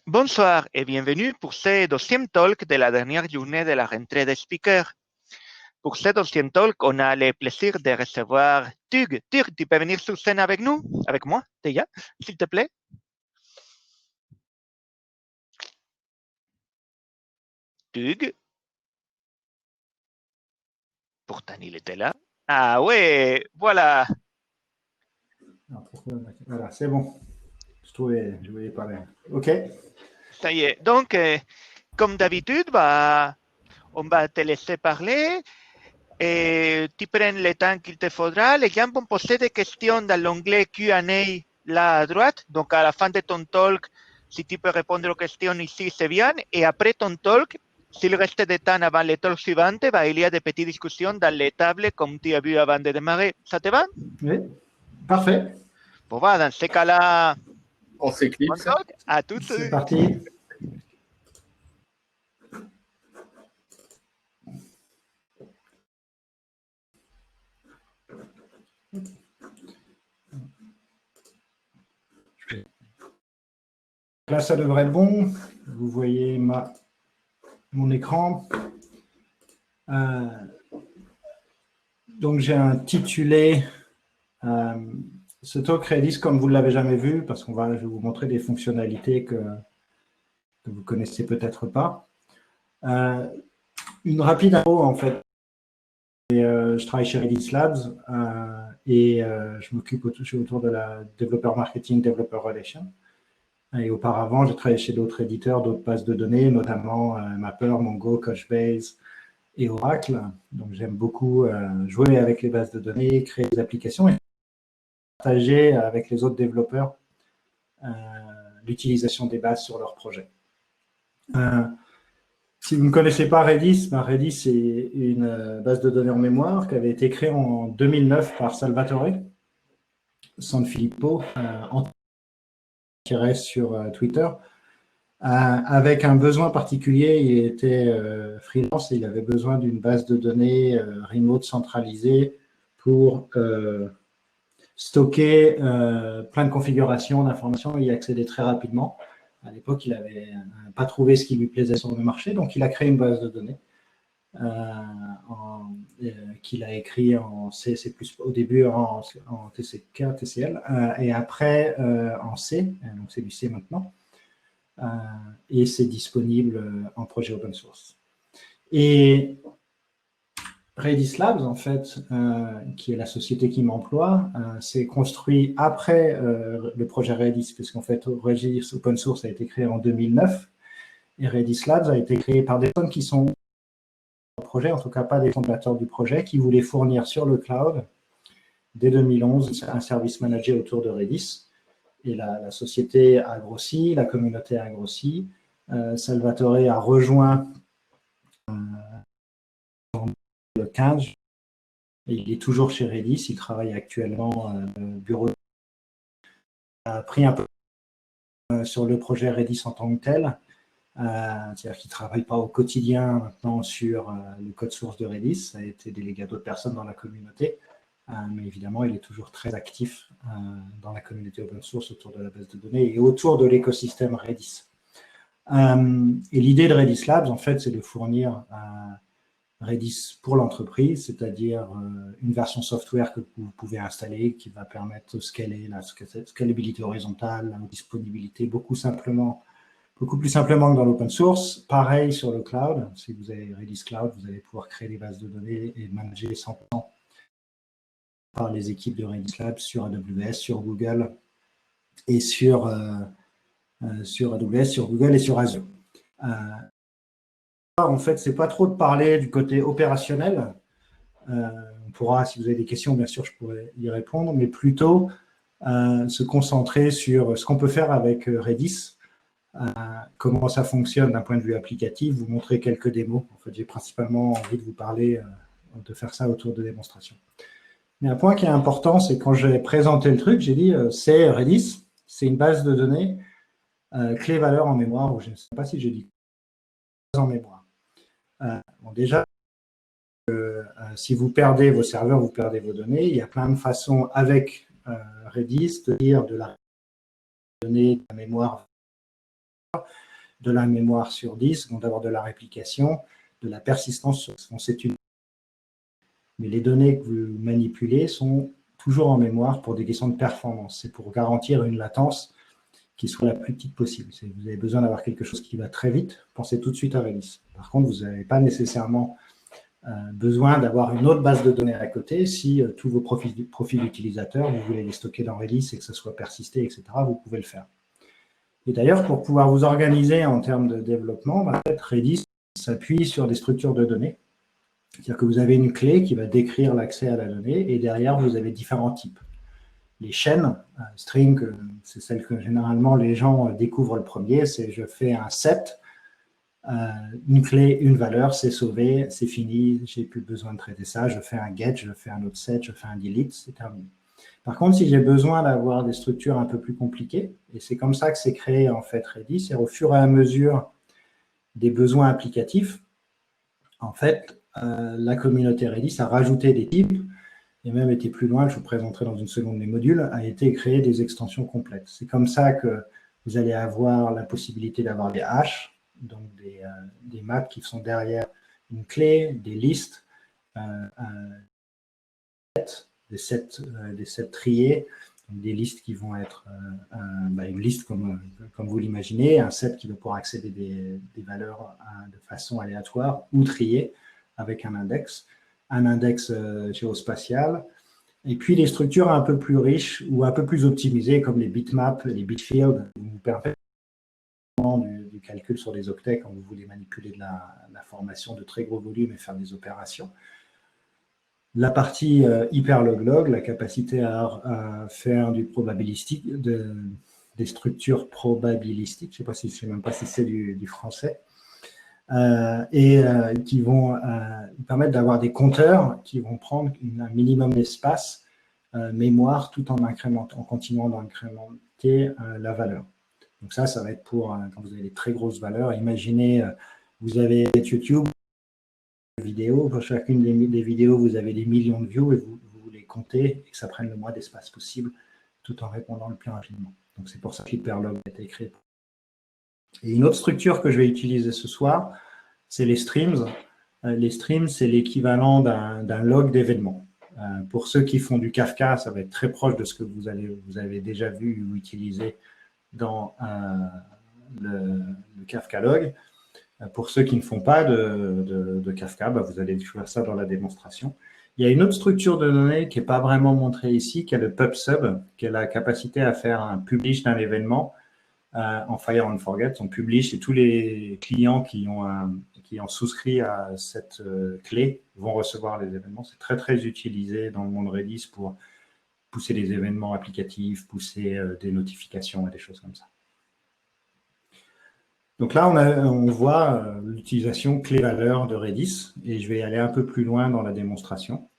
Bonsoir et bienvenue pour ce deuxième talk de la dernière journée de la rentrée des speakers. Pour ce deuxième talk, on a le plaisir de recevoir Tug. Tug, tu peux venir sur scène avec nous, avec moi, déjà, s'il te plaît. Tug. Pourtant, il était là. Ah ouais, voilà. Voilà, c'est bon. Je voulais parler. OK. Ça y est. Donc, comme d'habitude, on va te laisser parler. Et tu prends le temps qu'il te faudra. Les gens vont poser des questions dans l'onglet Q&A là à droite. Donc, à la fin de ton talk, si tu peux répondre aux questions ici, c'est bien. Et après ton talk, s'il reste de temps avant le talk suivant, il y a des petites discussions dans les tables, comme tu as vu avant de démarrer. Ça te va? Oui, parfait. Bon, dans ce cas-là, On s'éclipse. à toutes. C'est parti. Là, ça devrait être bon. Vous voyez mon écran. Donc, j'ai intitulé ce talk Redis comme vous ne l'avez jamais vu, parce je vais vous montrer des fonctionnalités que vous ne connaissez peut-être pas. Une rapide info, en fait. Je travaille chez Redis Labs et je m'occupe autour de la développeur marketing, développeur relation. Et auparavant, j'ai travaillé chez d'autres éditeurs, d'autres bases de données, notamment Mapper, Mongo, Couchbase et Oracle. Donc, j'aime beaucoup jouer avec les bases de données, créer des applications et partager avec les autres développeurs l'utilisation des bases sur leurs projets. Si vous ne connaissez pas Redis, Redis, c'est une base de données en mémoire qui avait été créée en 2009 par Salvatore Sanfilippo, qui reste sur Twitter, avec un besoin particulier. Il était freelance et il avait besoin d'une base de données remote centralisée pour stocker plein de configurations, d'informations et y accéder très rapidement. À l'époque, il n'avait pas trouvé ce qui lui plaisait sur le marché, donc il a créé une base de données qu'il a écrit en C++, au début en TCK, TCL, et après en C, donc c'est du C maintenant, et c'est disponible en projet open source. Et Redis Labs, en fait, qui est la société qui m'emploie, s'est construit après le projet Redis, puisqu'en fait, Redis Open Source a été créé en 2009, et Redis Labs a été créé par des personnes qui sont projet, en tout cas pas des fondateurs du projet, qui voulaient fournir sur le cloud, dès 2011, un service managé autour de Redis. Et la société a grossi, la communauté a grossi. Salvatore a rejoint en 2015. Et il est toujours chez Redis, il travaille actuellement au bureau. Il a pris un peu sur le projet Redis en tant que tel. C'est-à-dire qu'il ne travaille pas au quotidien maintenant sur le code source de Redis, ça a été délégué à d'autres personnes dans la communauté, mais évidemment, il est toujours très actif dans la communauté open source autour de la base de données et autour de l'écosystème Redis. Et l'idée de Redis Labs, en fait, c'est de fournir Redis pour l'entreprise, c'est-à-dire une version software que vous pouvez installer qui va permettre de scaler la scalabilité horizontale, la disponibilité beaucoup plus simplement que dans l'open source. Pareil sur le cloud. Si vous avez Redis Cloud, vous allez pouvoir créer des bases de données et manager 100% par les équipes de Redis Labs sur AWS, sur Google et sur AWS, sur Google et sur Azure. En fait, c'est pas trop de parler du côté opérationnel. On pourra, si vous avez des questions, bien sûr, je pourrais y répondre, mais plutôt se concentrer sur ce qu'on peut faire avec Redis. Comment ça fonctionne d'un point de vue applicatif, vous montrer quelques démos. En fait, j'ai principalement envie de vous parler, de faire ça autour de démonstrations. Mais un point qui est important, c'est quand j'ai présenté le truc, j'ai dit c'est Redis, c'est une base de données clé-valeur en mémoire, ou je ne sais pas si j'ai dit en mémoire. Bon, déjà, si vous perdez vos serveurs, vous perdez vos données. Il y a plein de façons avec Redis de dire de la donnée de la mémoire de la mémoire sur disque, donc d'avoir de la réplication, de la persistance sur c'est une. Mais les données que vous manipulez sont toujours en mémoire pour des questions de performance. C'est pour garantir une latence qui soit la plus petite possible. Vous avez besoin d'avoir quelque chose qui va très vite, pensez tout de suite à Redis. Par contre, vous n'avez pas nécessairement besoin d'avoir une autre base de données à côté. Si tous vos profils utilisateurs, vous voulez les stocker dans Redis et que ça soit persisté, etc., vous pouvez le faire. Et d'ailleurs, pour pouvoir vous organiser en termes de développement, en fait, Redis s'appuie sur des structures de données. C'est-à-dire que vous avez une clé qui va décrire l'accès à la donnée et derrière, vous avez différents types. Les chaînes, string, c'est celle que généralement les gens découvrent le premier, c'est je fais un set, une clé, une valeur, c'est sauvé, c'est fini, j'ai plus besoin de traiter ça, je fais un get, je fais un autre set, je fais un delete, c'est terminé. Par contre, si j'ai besoin d'avoir des structures un peu plus compliquées, et c'est comme ça que c'est créé en fait Redis, c'est au fur et à mesure des besoins applicatifs, en fait, la communauté Redis a rajouté des types, et même été plus loin, je vous présenterai dans une seconde les modules, a été créé des extensions complexes. C'est comme ça que vous allez avoir la possibilité d'avoir des hashes, donc des maps qui sont derrière une clé, des listes, des sets triés, donc des listes qui vont être une liste comme vous l'imaginez, un set qui va pouvoir accéder des valeurs de façon aléatoire ou triée avec un index géospatial, et puis des structures un peu plus riches ou un peu plus optimisées comme les bitmaps et les bitfields qui vous permettent du calcul sur des octets quand vous voulez manipuler de l'information de très gros volumes et faire des opérations. La partie hyperlog-log, la capacité à faire du probabilistique, des structures probabilistiques, je ne sais même pas si c'est du français, qui vont permettre d'avoir des compteurs qui vont prendre un minimum d'espace mémoire tout en continuant d'incrémenter la valeur. Donc ça va être pour quand vous avez des très grosses valeurs. Imaginez, vous avez YouTube, vidéo, pour chacune des vidéos, vous avez des millions de views et vous les comptez et que ça prenne le moins d'espace possible tout en répondant le plus rapidement. Donc c'est pour ça qu'Hyperlog a été créé. Et une autre structure que je vais utiliser ce soir, c'est les streams. Les streams, c'est l'équivalent d'un log d'événements. Pour ceux qui font du Kafka, ça va être très proche de ce que vous avez déjà vu ou utilisé dans le Kafka log. Pour ceux qui ne font pas de Kafka, vous allez découvrir ça dans la démonstration. Il y a une autre structure de données qui n'est pas vraiment montrée ici, qui est le PubSub, qui a la capacité à faire un publish d'un événement en Fire and Forget. On publish et tous les clients qui ont souscrit à cette clé vont recevoir les événements. C'est très, très utilisé dans le monde Redis pour pousser des événements applicatifs, pousser des notifications et des choses comme ça. Donc là, on voit l'utilisation clé-valeur de Redis et je vais aller un peu plus loin dans la démonstration.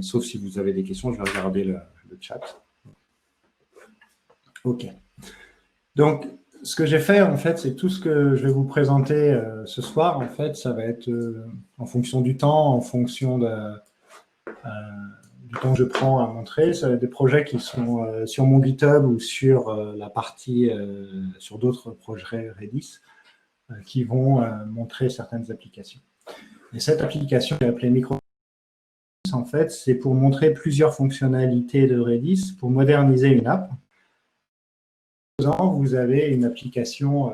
Sauf si vous avez des questions, je vais regarder le chat. OK. Donc, ce que j'ai fait, en fait, c'est tout ce que je vais vous présenter ce soir. En fait, ça va être en fonction du temps, en fonction du temps que je prends à montrer. Ça va être des projets qui sont sur mon GitHub ou sur la partie, sur d'autres projets Redis qui vont montrer certaines applications. Et cette application qui est appelée Micro, en fait, c'est pour montrer plusieurs fonctionnalités de Redis pour moderniser une app. Vous avez une application,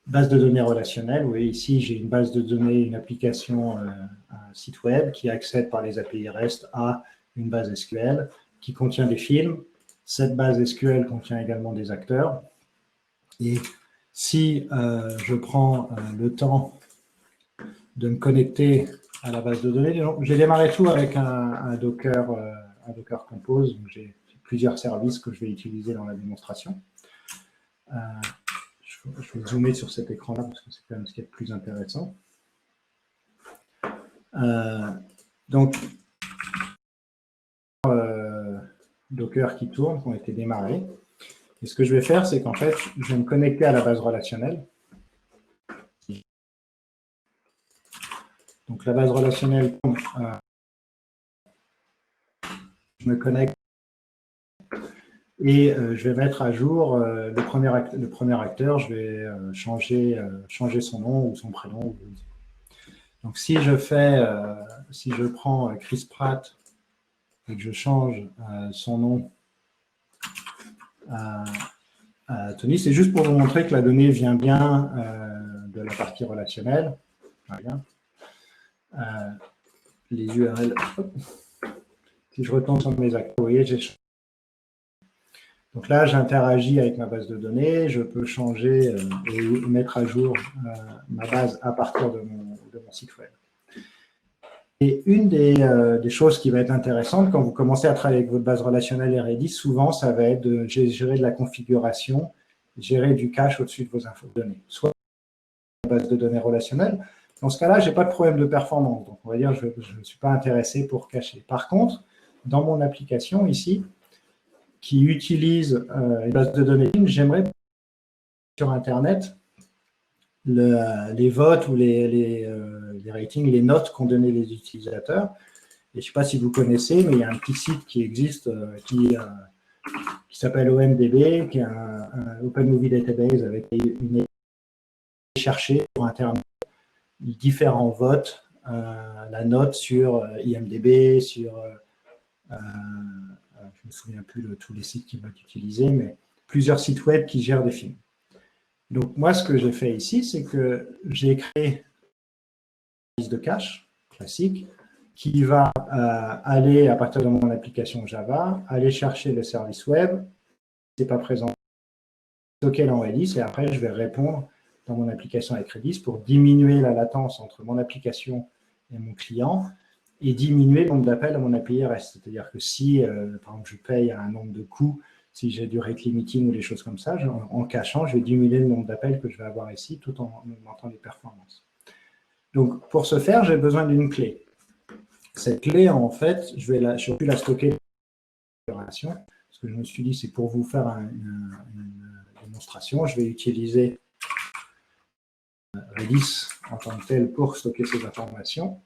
base de données relationnelle. Vous voyez ici, j'ai une base de données, une application, un site web qui accède par les API REST à une base SQL qui contient des films. Cette base SQL contient également des acteurs. Et si je prends le temps de me connecter à la base de données, j'ai démarré tout avec un Docker Compose. J'ai plusieurs services que je vais utiliser dans la démonstration. Je vais zoomer sur cet écran-là parce que c'est quand même ce qui est le plus intéressant. Donc, Docker qui tourne, qui ont été démarrés. Et ce que je vais faire, c'est qu'en fait, je vais me connecter à la base relationnelle. Donc, la base relationnelle, je me connecte Et je vais mettre à jour le premier acteur, je vais changer son nom ou son prénom. Donc si je prends Chris Pratt et que je change son nom à Tony, c'est juste pour vous montrer que la donnée vient bien de la partie relationnelle. Voilà. Les URL. Hop. Si je retourne sur mes acteurs, vous voyez, j'ai changé. Donc là, j'interagis avec ma base de données, je peux changer et mettre à jour ma base à partir de mon site web. Et une des choses qui va être intéressante quand vous commencez à travailler avec votre base relationnelle et Redis, souvent, ça va être de gérer de la configuration, gérer du cache au-dessus de vos infos de données. Soit la base de données relationnelle. Dans ce cas-là, je n'ai pas de problème de performance. Donc, on va dire je ne suis pas intéressé pour cacher. Par contre, dans mon application ici, qui utilise une base de données, j'aimerais sur Internet les votes ou les ratings, les notes qu'ont donné les utilisateurs. Et je ne sais pas si vous connaissez, mais il y a un petit site qui existe qui s'appelle OMDB, qui est un Open Movie Database avec une chercher sur Internet différents votes, la note sur IMDB, sur je ne me souviens plus de tous les sites qui vont être utilisés, mais plusieurs sites web qui gèrent des films. Donc moi, ce que j'ai fait ici, c'est que j'ai créé une liste de cache classique qui va aller, à partir de mon application Java, aller chercher le service web, si ce n'est pas présent, stocker dans Redis, et après, je vais répondre dans mon application avec Redis pour diminuer la latence entre mon application et mon client et diminuer le nombre d'appels à mon API REST. C'est-à-dire que si, par exemple, je paye un nombre de coûts, si j'ai du rate limiting ou des choses comme ça, en cachant, je vais diminuer le nombre d'appels que je vais avoir ici tout en augmentant les performances. Donc, pour ce faire, j'ai besoin d'une clé. Cette clé, en fait, je vais plus la stocker dans la configuration, parce que je me suis dit, c'est pour vous faire une démonstration, je vais utiliser Redis en tant que tel pour stocker ces informations.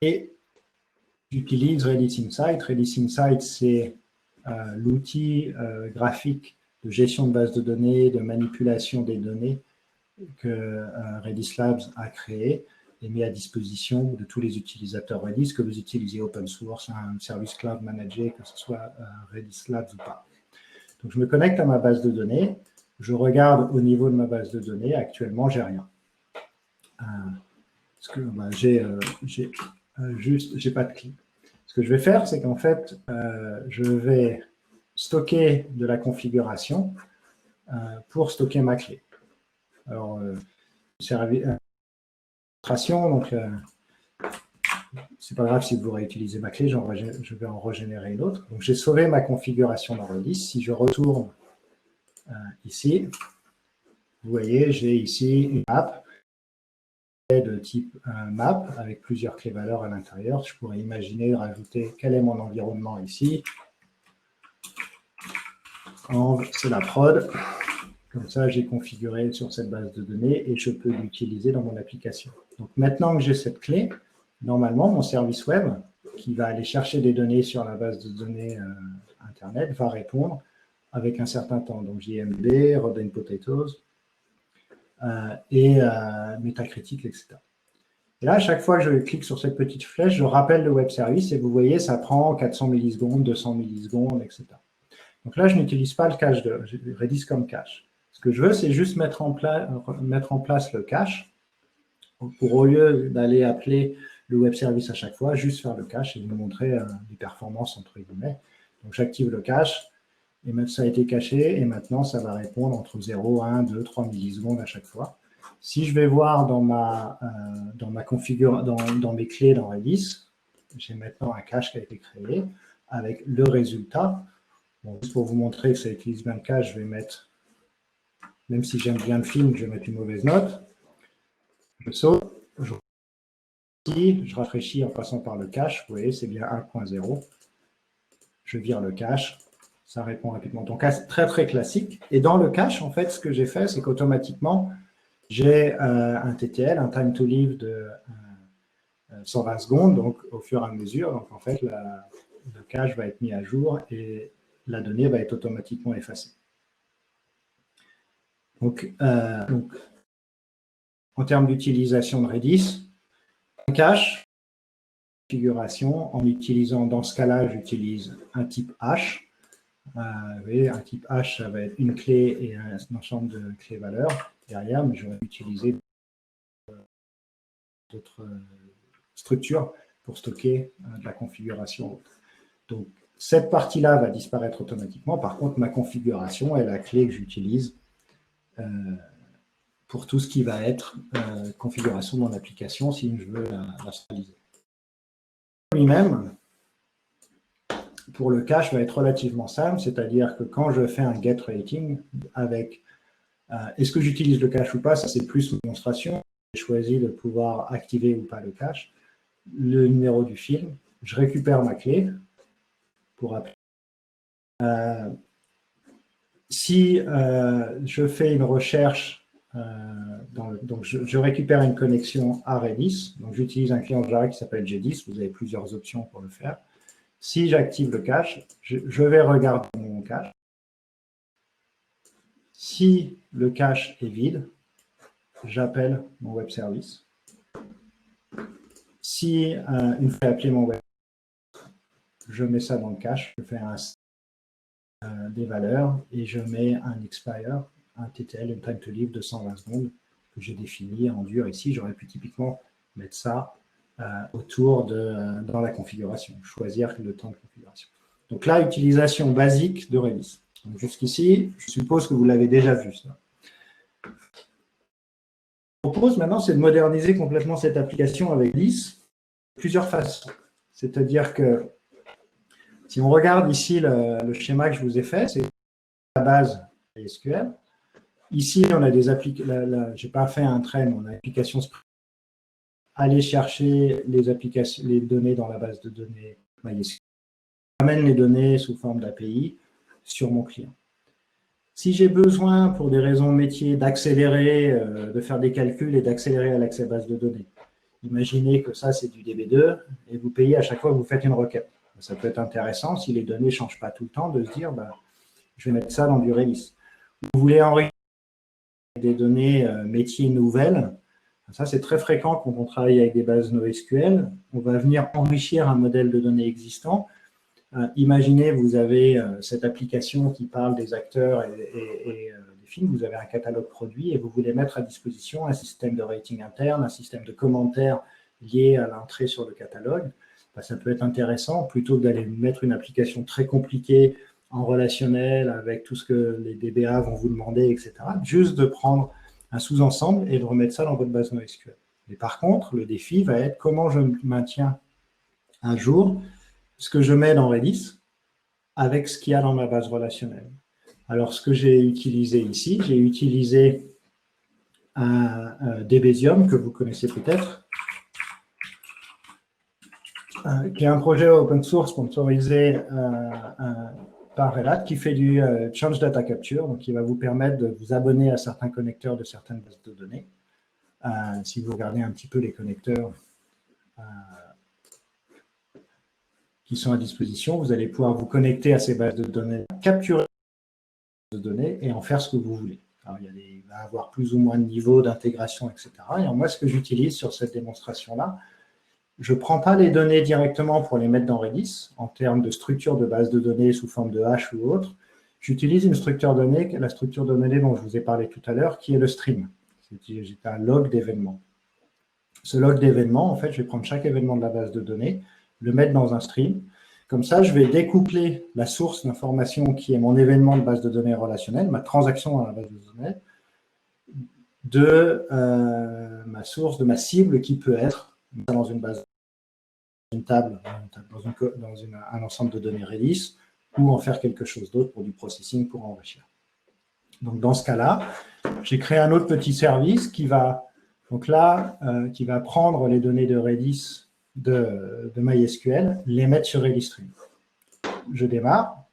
Et j'utilise Redis Insight. Redis Insight, c'est l'outil graphique de gestion de base de données, de manipulation des données que Redis Labs a créé et mis à disposition de tous les utilisateurs Redis, que vous utilisez open source, un service cloud managé, que ce soit Redis Labs ou pas. Donc, je me connecte à ma base de données. Je regarde au niveau de ma base de données. Actuellement, j'ai rien. Parce que j'ai pas de clé. Ce que je vais faire, c'est qu'en fait, je vais stocker de la configuration pour stocker ma clé. Alors, donc c'est pas grave si vous réutilisez ma clé, je vais en régénérer une autre. Donc, j'ai sauvé ma configuration dans Redis. Si je retourne ici, vous voyez, j'ai ici une map de type map avec plusieurs clés valeurs à l'intérieur. Je pourrais imaginer rajouter quel est mon environnement ici. C'est la prod. Comme ça, j'ai configuré sur cette base de données et je peux l'utiliser dans mon application. Donc maintenant que j'ai cette clé, normalement, mon service web qui va aller chercher des données sur la base de données Internet va répondre avec un certain temps. Donc JMD, Rotten Potatoes et Metacritic, etc. Et là, à chaque fois que je clique sur cette petite flèche, je rappelle le web service et vous voyez, ça prend 400 millisecondes, 200 millisecondes, etc. Donc là, je n'utilise pas le cache de Redis comme cache. Ce que je veux, c'est juste mettre en place le cache pour, au lieu d'aller appeler le web service à chaque fois, juste faire le cache et vous montrer les performances entre guillemets. Donc, j'active le cache et maintenant, ça a été caché et maintenant, ça va répondre entre 0, 1, 2, 3 millisecondes à chaque fois. Si je vais voir dans ma configuration, dans mes clés dans Redis, j'ai maintenant un cache qui a été créé avec le résultat. Bon, juste pour vous montrer que ça utilise bien le cache, je vais mettre, même si j'aime bien le film, je vais mettre une mauvaise note. Je saute, je rafraîchis en passant par le cache. Vous voyez, c'est bien 1.0. Je vire le cache. Ça répond rapidement. Donc, très, très classique. Et dans le cache, en fait, ce que j'ai fait, c'est qu'automatiquement, j'ai un TTL, un time to live de 120 secondes, donc au fur et à mesure. Donc, en fait, le cache va être mis à jour et la donnée va être automatiquement effacée. Donc en termes d'utilisation de Redis, un cache, configuration, en utilisant, dans ce cas-là, j'utilise un type H. Vous voyez, un type H, ça va être une clé et un ensemble de clés valeurs derrière, mais j'aurais utilisé d'autres structures pour stocker de la configuration. Donc, cette partie-là va disparaître automatiquement. Par contre, ma configuration est la clé que j'utilise pour tout ce qui va être configuration de mon application si je veux la centraliser. Lui-même, pour le cache, va être relativement simple, c'est-à-dire que quand je fais un get rating avec est-ce que j'utilise le cache ou pas, ça c'est plus une démonstration. J'ai choisi de pouvoir activer ou pas le cache, le numéro du film, je récupère ma clé pour appeler. Si je fais une recherche, donc je récupère une connexion à Redis, donc j'utilise un client Java qui s'appelle J10, vous avez plusieurs options pour le faire. Si j'active le cache, je vais regarder mon cache. Si le cache est vide, j'appelle mon web service. Si une fois appelé mon web, je mets ça dans le cache, je fais des valeurs et je mets un expire, un TTL, une time to live de 120 secondes que j'ai défini en dur ici. J'aurais pu typiquement mettre ça autour dans la configuration, choisir le temps de configuration. Donc là, utilisation basique de Redis. Jusqu'ici, je suppose que vous l'avez déjà vu, ça. Ce que je propose maintenant, c'est de moderniser complètement cette application avec Redis de plusieurs façons. C'est-à-dire que si on regarde ici le schéma que je vous ai fait, c'est la base SQL. Ici, on a des applications, je n'ai pas fait un train, on a l'application aller chercher les données dans la base de données MySQL. J'amène les données sous forme d'API sur mon client. Si j'ai besoin, pour des raisons métiers, d'accélérer, de faire des calculs et d'accélérer à l'accès base de données, imaginez que ça, c'est du DB2 et vous payez à chaque fois que vous faites une requête. Ça peut être intéressant, si les données ne changent pas tout le temps, de se dire, je vais mettre ça dans du Redis. Vous voulez enrichir des données métiers nouvelles. Ça, c'est très fréquent quand on travaille avec des bases NoSQL. On va venir enrichir un modèle de données existant. Imaginez, vous avez cette application qui parle des acteurs et des films. Vous avez un catalogue produit et vous voulez mettre à disposition un système de rating interne, un système de commentaires lié à l'entrée sur le catalogue. Ça peut être intéressant, plutôt que d'aller mettre une application très compliquée en relationnel avec tout ce que les DBA vont vous demander, etc. Juste de prendre un sous-ensemble et de remettre ça dans votre base NoSQL. Mais par contre, le défi va être comment je maintiens à jour ce que je mets dans Redis avec ce qu'il y a dans ma base relationnelle. Alors, ce que j'ai utilisé ici, j'ai utilisé un Debezium que vous connaissez peut-être, qui est un projet open source sponsorisé par Red Hat qui fait du Change Data Capture, donc qui va vous permettre de vous abonner à certains connecteurs de certaines bases de données. Si vous regardez un petit peu les connecteurs qui sont à disposition, vous allez pouvoir vous connecter à ces bases de données, capturer les bases de données et en faire ce que vous voulez. Alors, il va y avoir plus ou moins de niveaux d'intégration, etc. Et moi, ce que j'utilise sur cette démonstration-là, je ne prends pas les données directement pour les mettre dans Redis, en termes de structure de base de données sous forme de hash ou autre. J'utilise une structure de données, la structure de données dont je vous ai parlé tout à l'heure, qui est le stream. C'est un log d'événements. Ce log d'événements, en fait, je vais prendre chaque événement de la base de données, le mettre dans un stream. Comme ça, je vais découpler la source d'information qui est mon événement de base de données relationnelle, ma transaction dans la base de données, de ma source, de ma cible qui peut être dans une base, une table, dans un ensemble de données Redis, ou en faire quelque chose d'autre pour du processing, pour enrichir. Donc, dans ce cas-là, j'ai créé un autre petit service qui va, qui va prendre les données de Redis de MySQL, les mettre sur Redis Stream. Je démarre.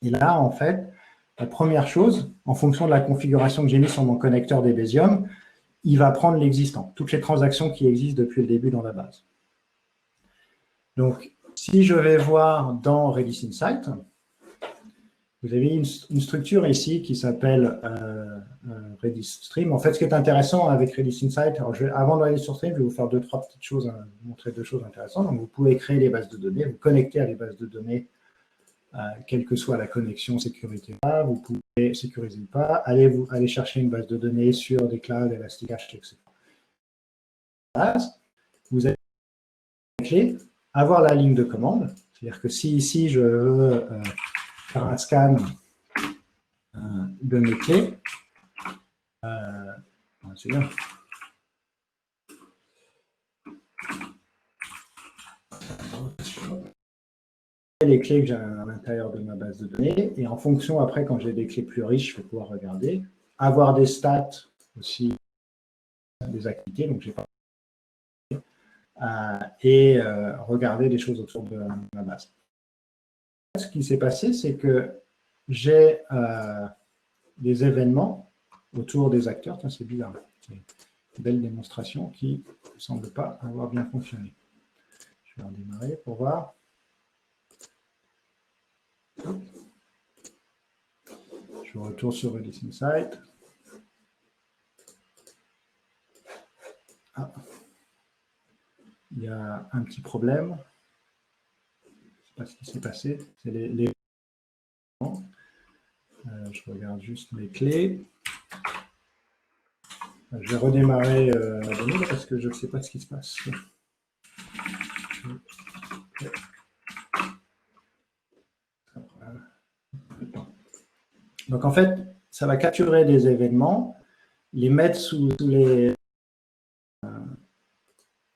Et là, en fait, la première chose, en fonction de la configuration que j'ai mise sur mon connecteur Debezium, il va prendre l'existant, toutes les transactions qui existent depuis le début dans la base. Donc, si je vais voir dans Redis Insight, vous avez une structure ici qui s'appelle Redis Stream. En fait, ce qui est intéressant avec Redis Insight, alors avant d'aller sur Stream, je vais vous faire trois petites choses, vous montrer deux choses intéressantes. Donc, vous pouvez créer les bases de données, vous connecter à les bases de données, quelle que soit la connexion sécurité pas, vous pouvez sécuriser ou pas, aller chercher une base de données sur des clouds, Elasticache, etc. Vous avez la clé, avoir la ligne de commande, c'est-à-dire que si ici je veux faire un scan de mes clés, c'est bien. Les clés que j'ai à l'intérieur de ma base de données, et en fonction, après, quand j'ai des clés plus riches, je vais pouvoir regarder, avoir des stats aussi, des activités, donc j'ai pas et regarder des choses autour de ma base. Ce qui s'est passé, c'est que j'ai des événements autour des acteurs. C'est bizarre. C'est une belle démonstration qui ne semble pas avoir bien fonctionné. Je vais redémarrer pour voir. Je retourne sur Redis Insight. Ah. Il y a un petit problème. Je ne sais pas ce qui s'est passé. C'est les... je regarde juste mes clés. Je vais redémarrer la donnée parce que je ne sais pas ce qui se passe. Donc en fait, ça va capturer des événements, les mettre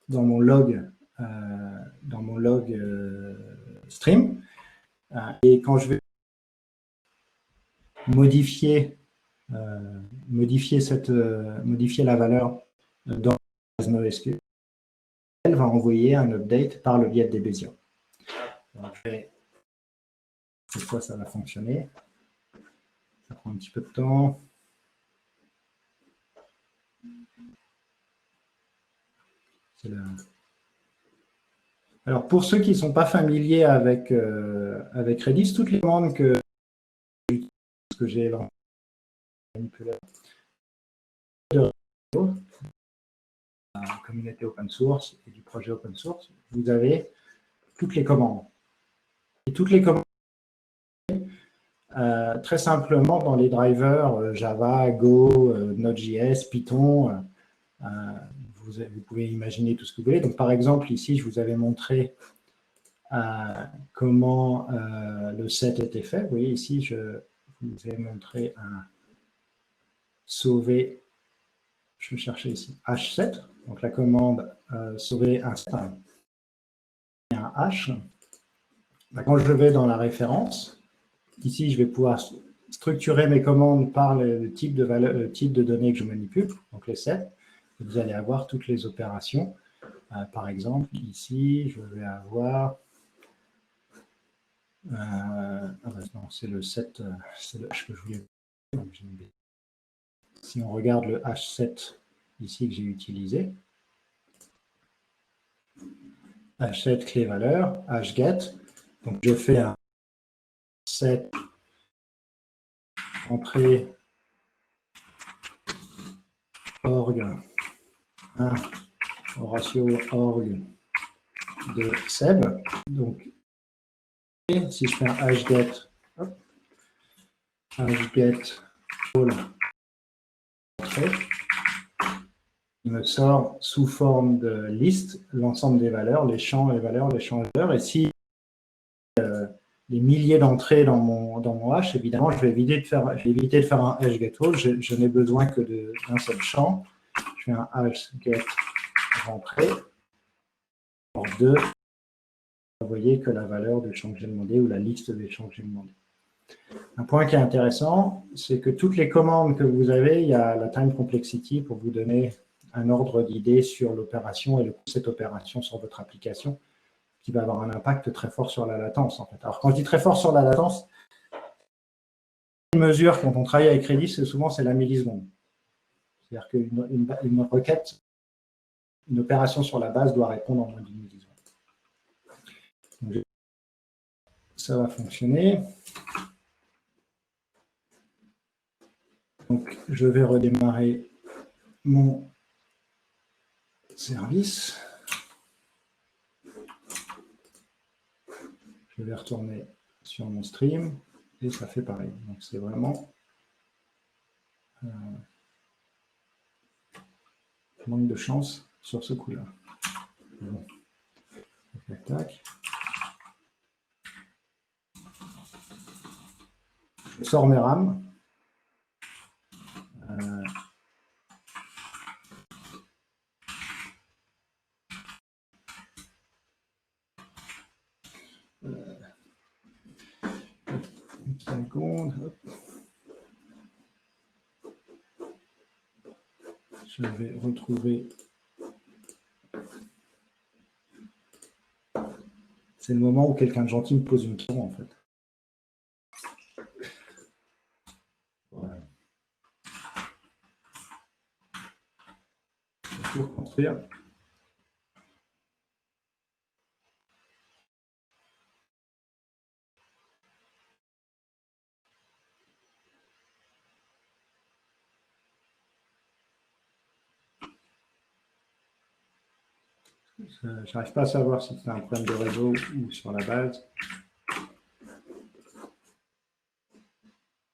dans mon log stream. Et quand je vais modifier la valeur dans NoSQL, elle va envoyer un update par le biais de Debezium. Donc, cette fois, ça va fonctionner. Ça prend un petit peu de temps. Alors, pour ceux qui ne sont pas familiers avec Redis, toutes les commandes que j'ai manipulées de la communauté open source et du projet open source, vous avez toutes les commandes. Et toutes les commandes, très simplement, dans les drivers Java, Go, Node.js, Python, vous pouvez imaginer tout ce que vous voulez. Donc, par exemple, ici, je vous avais montré comment le set était fait. Vous voyez, ici, je vous ai montré un sauver, je vais chercher ici, H7. Donc, la commande sauver un set, un H. Quand je vais dans la référence, ici, je vais pouvoir structurer mes commandes par le type de données que je manipule, donc les sets. Vous allez avoir toutes les opérations. Par exemple, ici, je vais avoir... non, c'est le set, c'est le H que je voulais... Si on regarde le H7 ici que j'ai utilisé, H7 clé valeur, HGET, donc je fais un set entrée org 1 au ratio org de Seb. Donc, si je fais un HGET, HGET il me sort sous forme de liste l'ensemble des valeurs, les champs, les valeurs, les champs, les valeurs. Et si les milliers d'entrées dans mon hash, évidemment, je vais éviter de faire un hashgetWall. Je n'ai besoin que d'un seul champ. Je fais un hashget rentrée. En 2, vous voyez que la valeur du champ que j'ai demandé ou la liste des champs que j'ai demandé. Un point qui est intéressant, c'est que toutes les commandes que vous avez, il y a la time complexity pour vous donner un ordre d'idée sur l'opération et le coût de cette opération sur votre application, qui va avoir un impact très fort sur la latence, en fait. Alors, quand je dis très fort sur la latence, une mesure, quand on travaille avec Redis, souvent, c'est la milliseconde. C'est-à-dire qu'une requête, une opération sur la base doit répondre en moins d'une milliseconde. Donc, ça va fonctionner. Donc, je vais redémarrer mon service. Je vais retourner sur mon stream et ça fait pareil. Donc, c'est vraiment manque de chance sur ce coup-là. Bon. Tac, tac. Je sors mes RAM. Une seconde. Hop. Je vais retrouver. C'est le moment où quelqu'un de gentil me pose une question, en fait. Voilà. Je vais tout reconstruire. Je n'arrive pas à savoir si c'est un problème de réseau ou sur la base.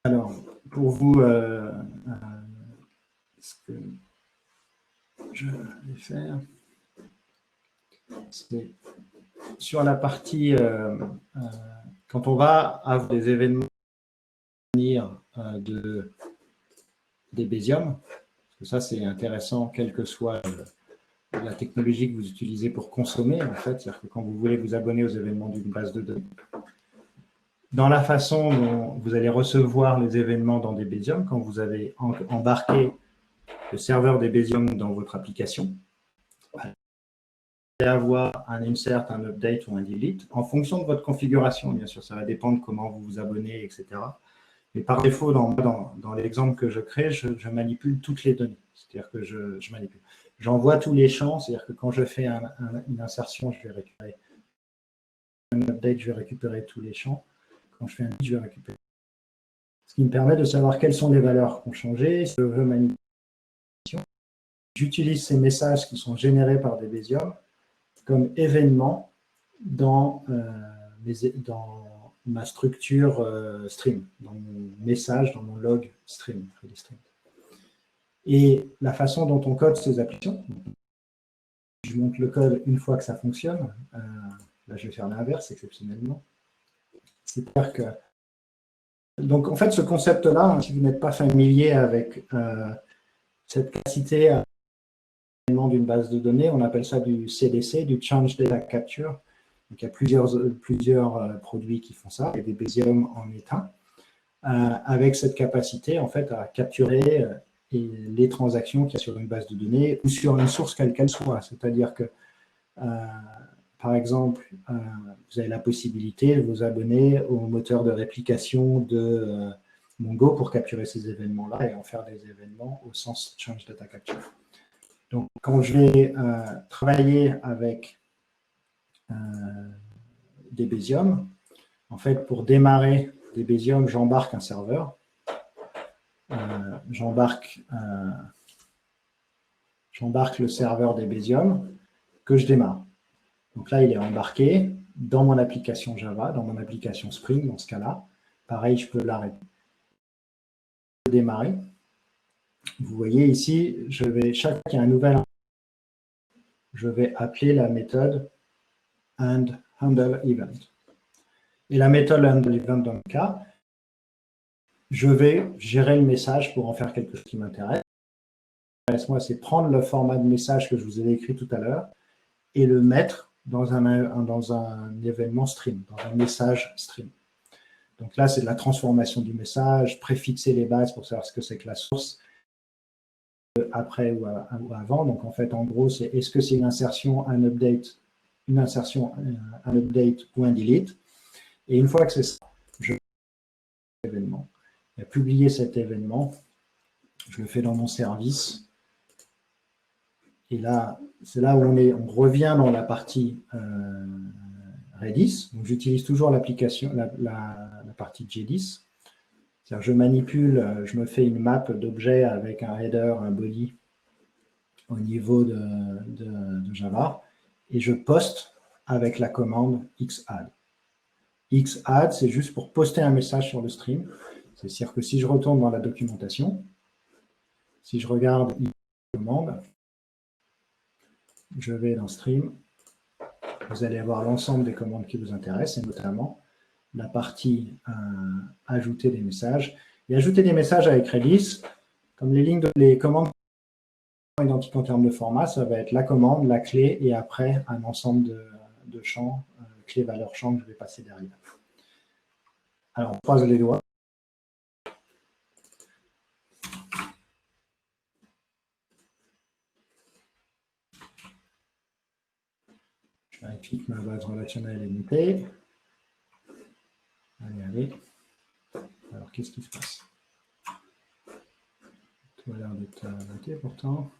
Alors, pour vous, ce que je vais faire, c'est sur la partie, quand on va avoir des événements des Bézium, parce que ça c'est intéressant, quelle que soit la technologie que vous utilisez pour consommer, en fait, c'est-à-dire que quand vous voulez vous abonner aux événements d'une base de données, dans la façon dont vous allez recevoir les événements dans des Bézium, quand vous avez embarqué le serveur des Bézium dans votre application, vous allez avoir un insert, un update ou un delete, en fonction de votre configuration, bien sûr, ça va dépendre de comment vous vous abonnez, etc. Mais par défaut, dans l'exemple que je crée, je manipule toutes les données, c'est-à-dire que je manipule. J'envoie tous les champs, c'est-à-dire que quand je fais une insertion, je vais récupérer un update, je vais récupérer tous les champs. Quand je fais un delete, je vais récupérer. Ce qui me permet de savoir quelles sont les valeurs qui ont changé. Si je veux manipuler, j'utilise ces messages qui sont générés par des Bézium comme événements dans ma structure stream, dans mon message, dans mon log stream. Et la façon dont on code ces applications, je montre le code une fois que ça fonctionne. Là, je vais faire l'inverse exceptionnellement. C'est-à-dire que, donc en fait, ce concept-là, si vous n'êtes pas familier avec cette capacité à d'une base de données, on appelle ça du CDC, du Change Data Capture. Donc, il y a plusieurs produits qui font ça, et des Bézium en est un, avec cette capacité en fait à capturer les transactions qu'il y a sur une base de données ou sur une source quelle qu'elle soit. C'est-à-dire que, par exemple, vous avez la possibilité de vous abonner au moteur de réplication de Mongo pour capturer ces événements-là et en faire des événements au sens Change Data Capture. Donc, quand je vais travailler avec des Bézium, en fait, pour démarrer des Bézium, j'embarque un serveur. J'embarque le serveur des Bézium que je démarre. Donc là, il est embarqué dans mon application Java, dans mon application Spring, dans ce cas-là. Pareil, je peux l'arrêter. Démarrer. Vous voyez ici, chaque fois qu'il y a un nouvel, je vais appeler la méthode handleEvent. Et la méthode handleEvent, dans le cas, je vais gérer le message pour en faire quelque chose qui m'intéresse. Moi, c'est prendre le format de message que je vous ai décrit tout à l'heure et le mettre dans un événement stream, dans un message stream. Donc là, c'est de la transformation du message, préfixer les bases pour savoir ce que c'est que la source, après ou avant. Donc en fait, en gros, c'est est-ce que c'est une insertion, un update, un update ou un delete. Et une fois que c'est ça, je fais l'événement. Et publier cet événement, je le fais dans mon service. Et là, c'est là où on revient dans la partie Redis. Donc j'utilise toujours l'application, la partie J10. C'est-à-dire, je manipule, je me fais une map d'objets avec un header, un body au niveau de Java, et je poste avec la commande xadd. Xadd, c'est juste pour poster un message sur le stream. C'est-à-dire que si je retourne dans la documentation, si je regarde la commande, je vais dans Stream, vous allez avoir l'ensemble des commandes qui vous intéressent, et notamment la partie ajouter des messages. Et ajouter des messages avec Redis, comme les commandes sont identiques en termes de format, ça va être la commande, la clé, et après un ensemble de champs, clé, valeur, champ que je vais passer derrière. Alors, on croise les doigts. Je vérifie que ma base relationnelle est montée. Allez, allez. Alors, qu'est-ce qui se passe? Tout a l'air d'être noté pourtant.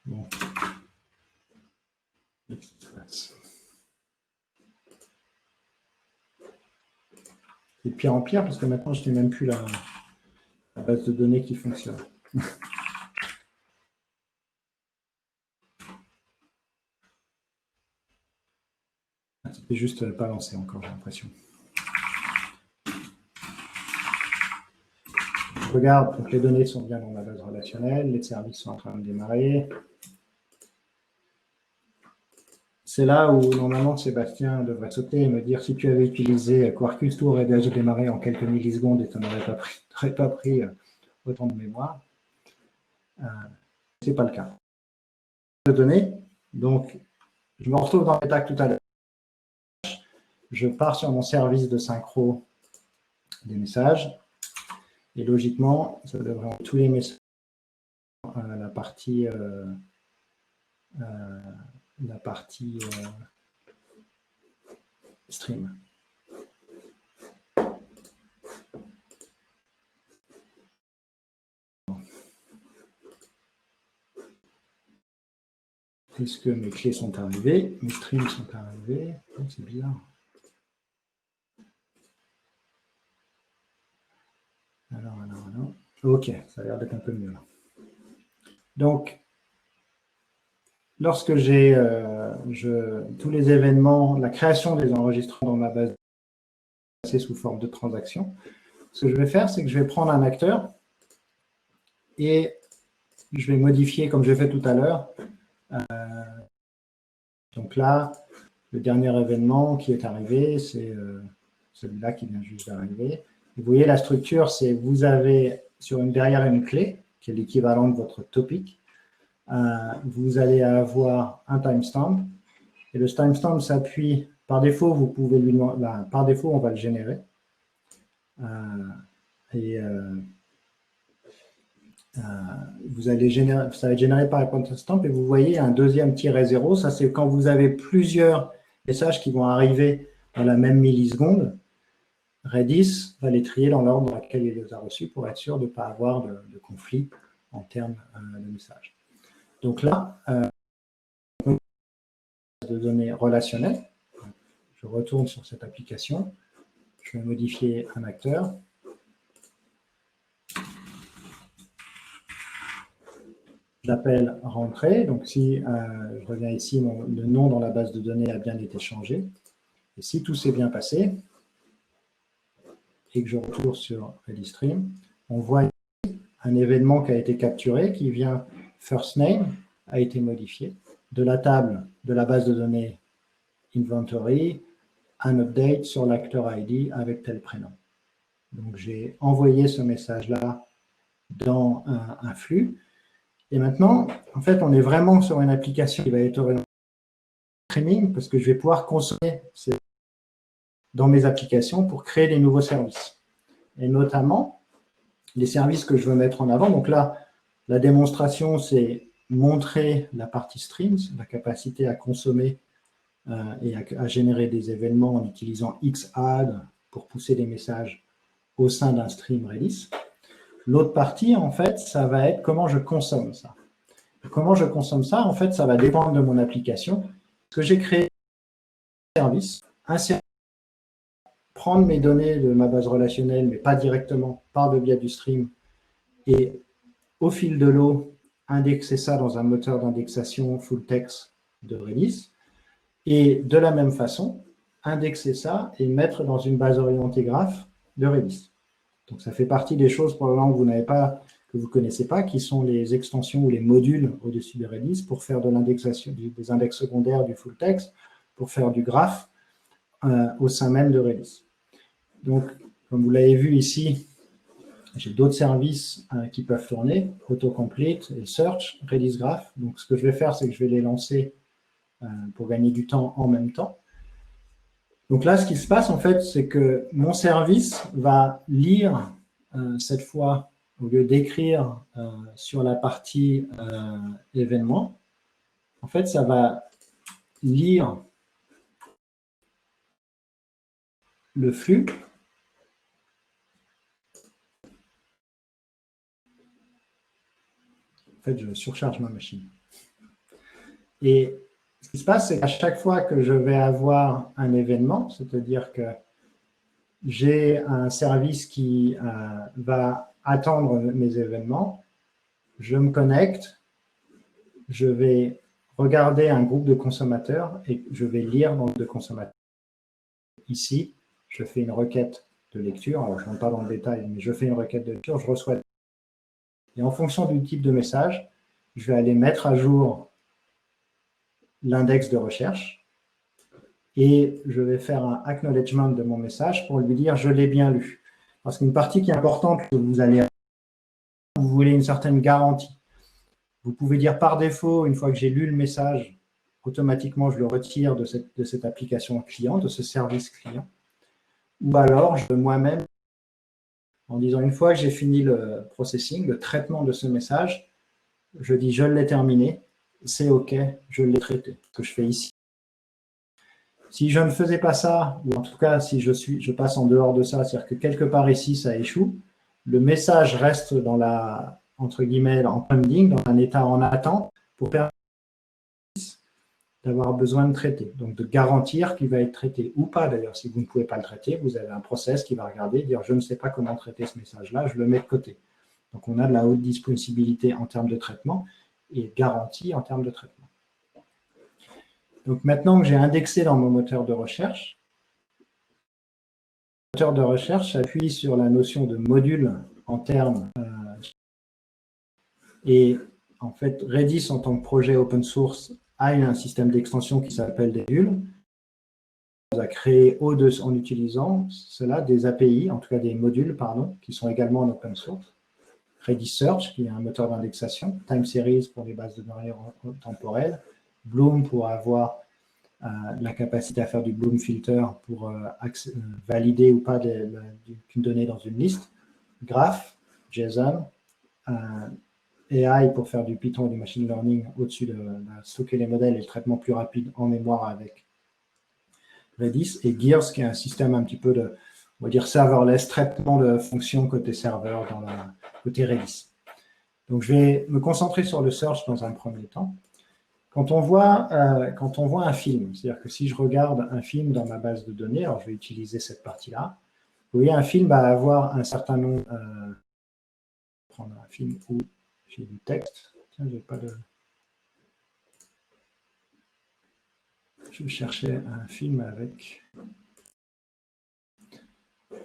Bon. Qu'est-ce qui se passe? C'est de pire en pire parce que maintenant, je n'ai même plus la base de données qui fonctionne. C'est juste pas lancé encore, j'ai l'impression. Je regarde, donc les données sont bien dans la base relationnelle, les services sont en train de démarrer. C'est là où normalement Sébastien devrait sauter et me dire si tu avais utilisé Quarkus, tout aurait déjà démarré en quelques millisecondes et tu n'aurais pas pris autant de mémoire. Ce n'est pas le cas. De données, donc je me retrouve dans l'état tout à l'heure. Je pars sur mon service de synchro des messages et logiquement, ça devrait envoyer tous les messages à la partie stream. Est-ce que mes clés sont arrivées? Mes streams sont arrivés? Oh, c'est bizarre. Alors. Ok, ça a l'air d'être un peu mieux là. Donc, lorsque j'ai tous les événements, la création des enregistrements dans ma base passée sous forme de transaction, ce que je vais faire, c'est que je vais prendre un acteur et je vais modifier comme j'ai fait tout à l'heure. Donc là, le dernier événement qui est arrivé, c'est celui-là qui vient juste d'arriver. Vous voyez la structure, c'est vous avez derrière une clé, qui est l'équivalent de votre topic, vous allez avoir un timestamp, et le timestamp s'appuie, par défaut, vous pouvez lui demander, par défaut, on va le générer. Ça va être généré par un timestamp, et vous voyez un deuxième -0, ça c'est quand vous avez plusieurs messages qui vont arriver dans la même milliseconde. Redis va les trier dans l'ordre dans lequel il les a reçus pour être sûr de ne pas avoir de conflit en termes de messages. Donc là, de données relationnelles, je retourne sur cette application, je vais modifier un acteur. Je l'appelle rentrée, donc si je reviens ici, le nom dans la base de données a bien été changé. Et si tout s'est bien passé, et que je retourne sur RediStream, on voit un événement qui a été capturé, qui vient first name, a été modifié, de la table de la base de données inventory, un update sur l'acteur ID avec tel prénom. Donc j'ai envoyé ce message-là dans un flux. Et maintenant, en fait, on est vraiment sur une application qui va être orientée streaming parce que je vais pouvoir consommer dans mes applications pour créer des nouveaux services. Et notamment, les services que je veux mettre en avant. Donc là, la démonstration, c'est montrer la partie streams, la capacité à consommer et à générer des événements en utilisant xadd pour pousser des messages au sein d'un stream Redis. L'autre partie, en fait, ça va être comment je consomme ça. Et comment je consomme ça, en fait, ça va dépendre de mon application Ce que j'ai créé un service, prendre mes données de ma base relationnelle, mais pas directement, par le biais du stream, et au fil de l'eau, indexer ça dans un moteur d'indexation full text de Redis, et de la même façon, indexer ça et mettre dans une base orientée graph de Redis. Donc ça fait partie des choses probablement que vous n'avez pas, que vous ne connaissez pas, qui sont les extensions ou les modules au-dessus de Redis pour faire de l'indexation, des index secondaires du full text, pour faire du graph au sein même de Redis. Donc, comme vous l'avez vu ici, j'ai d'autres services qui peuvent tourner, Autocomplete et Search, Redis Graph. Donc, ce que je vais faire, c'est que je vais les lancer pour gagner du temps en même temps. Donc là, ce qui se passe, en fait, c'est que mon service va lire, cette fois, au lieu d'écrire sur la partie événement, en fait, ça va lire le flux. En fait, je surcharge ma machine. Et ce qui se passe, c'est qu'à chaque fois que je vais avoir un événement, c'est-à-dire que j'ai un service qui va attendre mes événements, je me connecte, je vais regarder un groupe de consommateurs et je vais lire dans le groupe de consommateurs. Ici, je fais une requête de lecture, alors je ne rentre pas dans le détail, mais je fais une requête de lecture, je reçois. Et en fonction du type de message, je vais aller mettre à jour l'index de recherche et je vais faire un acknowledgement de mon message pour lui dire « je l'ai bien lu ». Parce qu'une partie qui est importante que vous allez avoir, vous voulez une certaine garantie. Vous pouvez dire par défaut, une fois que j'ai lu le message, automatiquement je le retire de cette application client, de ce service client. Ou alors, je moi-même, en disant une fois que j'ai fini le processing, le traitement de ce message, je dis je l'ai terminé, c'est OK, je l'ai traité, ce que je fais ici. Si je ne faisais pas ça, ou en tout cas si je passe en dehors de ça, c'est-à-dire que quelque part ici ça échoue, le message reste dans la, entre guillemets, en pending, dans un état en attente, pour permettre d'avoir besoin de traiter, donc de garantir qu'il va être traité ou pas d'ailleurs. Si vous ne pouvez pas le traiter, vous avez un process qui va regarder, dire je ne sais pas comment traiter ce message-là, je le mets de côté. Donc on a de la haute disponibilité en termes de traitement et garantie en termes de traitement. Donc maintenant que j'ai indexé dans mon moteur de recherche, le moteur de recherche s'appuie sur la notion de module en termes et en fait Redis en tant que projet open source a un système d'extension qui s'appelle des modules. On a créé en utilisant cela des API, en tout cas des modules, pardon, qui sont également en open source. Redis Search, qui est un moteur d'indexation, Time Series pour les bases de données temporelles, Bloom pour avoir la capacité à faire du Bloom Filter pour valider ou pas une donnée dans une liste, Graph, JSON, AI pour faire du Python et du machine learning au-dessus de stocker les modèles et le traitement plus rapide en mémoire avec Redis, et Gears qui est un système un petit peu de, on va dire, serverless, traitement de fonctions côté serveur dans côté Redis. Donc je vais me concentrer sur le search dans un premier temps. Quand on voit un film, c'est-à-dire que si je regarde un film dans ma base de données, alors je vais utiliser cette partie-là, vous voyez, un film va avoir un certain nombre, prendre un film où j'ai du texte, tiens, j'ai pas de... Je cherchais un film avec...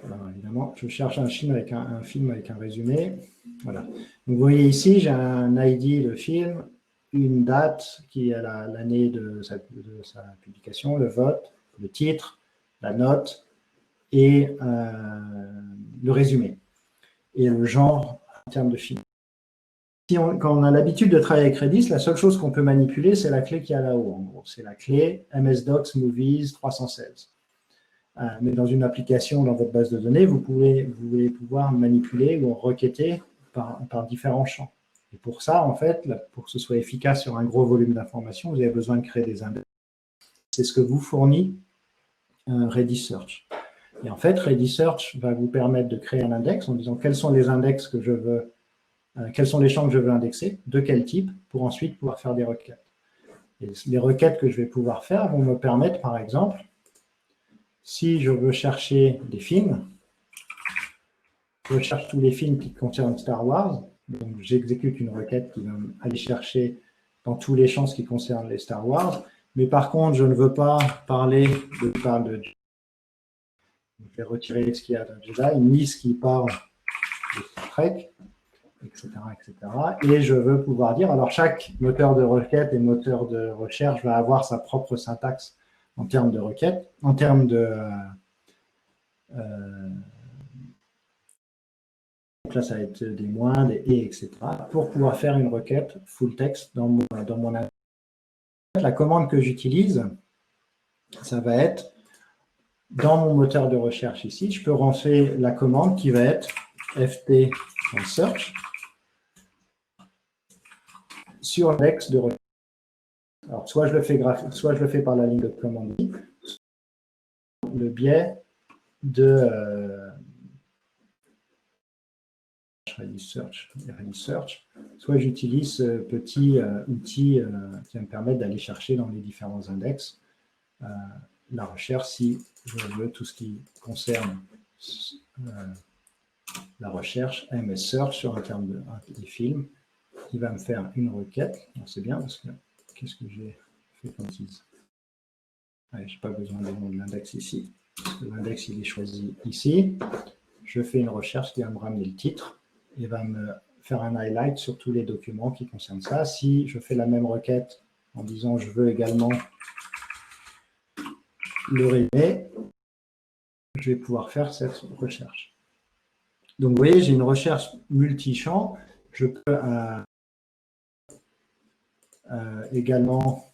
Alors, évidemment, je cherche un film avec un résumé. Voilà. Donc, vous voyez ici, j'ai un ID de film, une date qui est l'année de sa publication, le vote, le titre, la note et le résumé. Et le genre en termes de film. Quand on a l'habitude de travailler avec Redis, la seule chose qu'on peut manipuler, c'est la clé qu'il y a là-haut. En gros, c'est la clé MS-DOCS Movies 316. Mais dans une application, dans votre base de données, vous voulez pouvoir manipuler ou requêter par différents champs. Et pour ça, en fait, pour que ce soit efficace sur un gros volume d'informations, vous avez besoin de créer des index. C'est ce que vous fournit Redis Search. Et en fait, Redis Search va vous permettre de créer un index en disant quels sont les index que je veux, quels sont les champs que je veux indexer, de quel type, pour ensuite pouvoir faire des requêtes. Et les requêtes que je vais pouvoir faire vont me permettre, par exemple, si je veux chercher des films, je cherche tous les films qui concernent Star Wars, donc j'exécute une requête qui va aller chercher dans tous les champs ce qui concerne les Star Wars, mais par contre, je ne veux pas parler de je vais retirer ce qu'il y a de Jedi, ni ce qui parle de Star Trek, etc., etc. Et je veux pouvoir dire, alors chaque moteur de requête et moteur de recherche va avoir sa propre syntaxe en termes de requête, en termes de... donc là, ça va être des moins, des et, etc. pour pouvoir faire une requête full text dans mon la commande que j'utilise, ça va être dans mon moteur de recherche ici, je peux lancer la commande qui va être ft.search sur l'index de recherche. Alors, soit je le fais graphique, soit je le fais par la ligne de commande, le biais de search, soit j'utilise ce petit outil qui va me permettre d'aller chercher dans les différents index la recherche si je veux tout ce qui concerne la recherche MS Search sur un terme des films. Il va me faire une requête. C'est bien parce que qu'est-ce que j'ai fait comme titre? Je n'ai pas besoin du nom de l'index ici. L'index, il est choisi ici. Je fais une recherche qui va me ramener le titre et va me faire un highlight sur tous les documents qui concernent ça. Si je fais la même requête en disant je veux également le résumé, je vais pouvoir faire cette recherche. Donc, vous voyez, j'ai une recherche multi-champ. Je peux également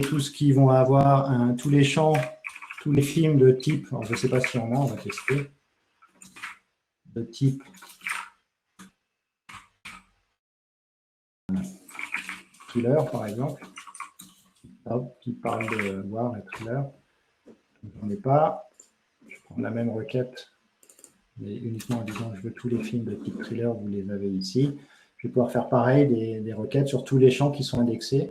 tout ce qui vont avoir tous les champs, tous les films de type, alors je ne sais pas s'il y en a, on va tester, de type thriller, par exemple, qui parle de war et thriller. J'en ai pas. Je prends la même requête, mais uniquement en disant que je veux tous les films de type thriller, vous les avez ici. Je vais pouvoir faire pareil, des requêtes sur tous les champs qui sont indexés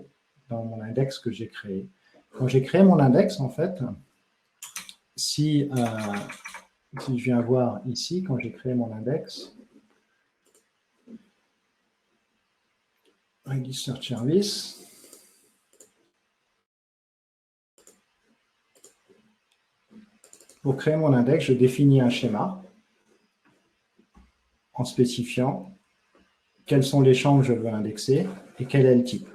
dans mon index que j'ai créé. Quand j'ai créé mon index, en fait, si je viens voir ici, quand j'ai créé mon index, Redis Search Service, pour créer mon index, je définis un schéma en spécifiant quels sont les champs que je veux indexer et quel est le type.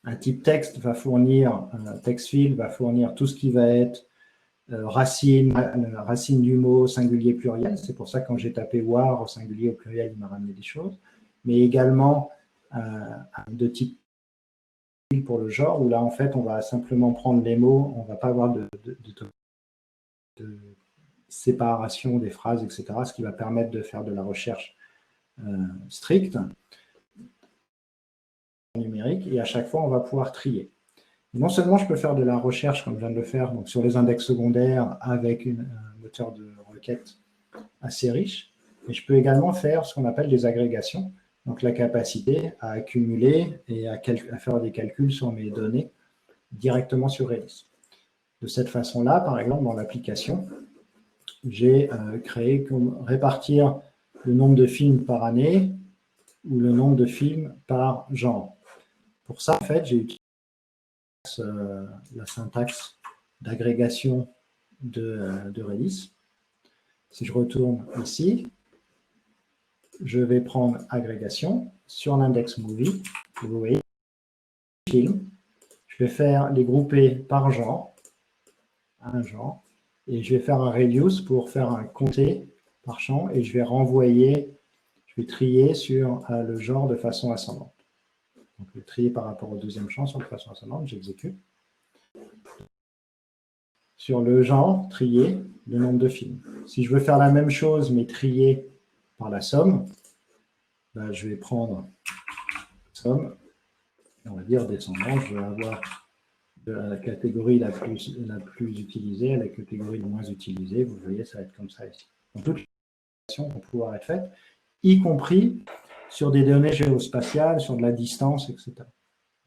Un type texte va fournir, un text field va fournir tout ce qui va être racine du mot singulier pluriel. C'est pour ça que quand j'ai tapé war au singulier au pluriel, il m'a ramené des choses. Mais également de type pour le genre, où là, en fait, on va simplement prendre les mots, on ne va pas avoir de séparation des phrases, etc., ce qui va permettre de faire de la recherche stricte, numérique, et à chaque fois, on va pouvoir trier. Non seulement je peux faire de la recherche, comme je viens de le faire, donc sur les index secondaires avec un moteur de requête assez riche, mais je peux également faire ce qu'on appelle des agrégations, donc la capacité à accumuler et à faire des calculs sur mes données directement sur Redis. De cette façon-là, par exemple, dans l'application, j'ai créé répartir le nombre de films par année ou le nombre de films par genre. Pour ça, en fait, j'ai utilisé la syntaxe d'agrégation de Redis. Si je retourne ici, je vais prendre agrégation sur l'index movie. Vous voyez, film. Je vais faire les grouper par genre, un genre, et je vais faire un reduce pour faire un compter par champ, et je vais renvoyer, je vais trier sur le genre de façon ascendante. Donc, je vais trier par rapport au deuxième champ sur de façon ascendante, j'exécute. Sur le genre, trier le nombre de films. Si je veux faire la même chose, mais trier par la somme, ben, je vais prendre somme, on va dire descendant, je vais avoir de la catégorie la plus utilisée à la catégorie la moins utilisée. Vous voyez, ça va être comme ça ici. Donc, toutes les opérations vont pouvoir être faites, y compris sur des données géospatiales, sur de la distance, etc.